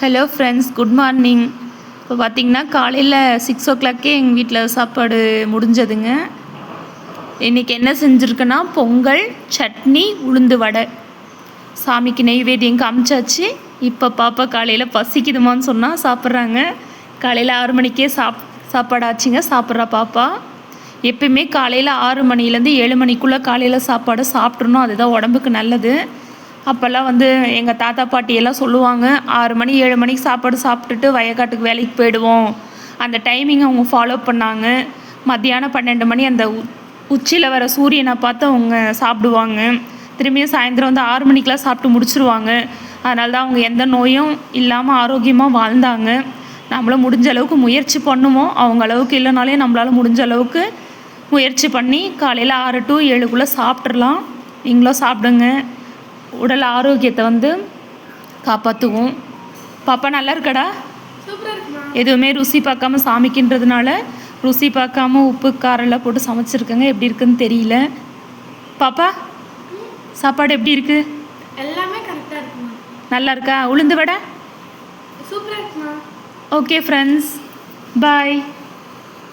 Hello friends, good morning. இப்போ பார்த்திங்கன்னா காலையில் 6 o'clock எங்கள் வீட்டில் சாப்பாடு முடிஞ்சதுங்க. இன்றைக்கி என்ன செஞ்சுருக்குன்னா பொங்கல், சட்னி, உளுந்து வடை. சாமிக்கு நெய்வேத்தியம் காமிச்சாச்சு. இப்போ பாப்பா காலையில் பசிக்குதுமான்னு சொன்னால் சாப்பிட்றாங்க. காலையில் 6 மணிக்கே சாப்பாடு ஆச்சுங்க, சாப்பிட்றா பாப்பா. எப்பயுமே காலையில் 6 மணிலேருந்து 7 மணிக்குள்ளே காலையில் சாப்பாடு சாப்பிட்றணும், அதுதான் உடம்புக்கு நல்லது. அப்போல்லாம் எங்கள் தாத்தா பாட்டியெல்லாம் சொல்லுவாங்க, 6 மணி 7 மணிக்கு சாப்பாடு சாப்பிட்டுட்டு வயக்காட்டுக்கு வேலைக்கு போயிடுவோம். அந்த டைமிங் அவங்க ஃபாலோ பண்ணாங்க. மத்தியானம் 12 மணி அந்த உச்சியில் வர சூரியனை பார்த்து அவங்க சாப்பிடுவாங்க. திரும்பியும் சாயந்தரம் 6 மணிக்கெலாம் சாப்பிட்டு முடிச்சுருவாங்க. அதனால தான் அவங்க எந்த நோயும் இல்லாமல் ஆரோக்கியமாக வாழ்ந்தாங்க. நம்மளும் முடிஞ்ச அளவுக்கு முயற்சி பண்ணுவோம். அவங்க அளவுக்கு இல்லைனாலே நம்மளால் முடிஞ்ச அளவுக்கு முயற்சி பண்ணி காலையில் 6 to 7 சாப்பிட்றலாம். நீங்களும் சாப்பிடுங்க. உடல் ஆரோக்கியத்தை காப்பாற்றுவோம். பாப்பா நல்லா இருக்கடா? எதுவுமே ருசி பார்க்காம சாமிக்கின்றதுனால ருசி பார்க்காம உப்பு காரெல்லாம் போட்டு சமைச்சிருக்கேங்க. எப்படி இருக்குன்னு தெரியல. பாப்பா சாப்பாடு எப்படி இருக்கு? எல்லாமே கரெக்டாக இருக்குமா? நல்லா இருக்கா? உளுந்து வடை சூப்பராக இருக்குமா? ஓகே ஃப்ரெண்ட்ஸ், பாய்.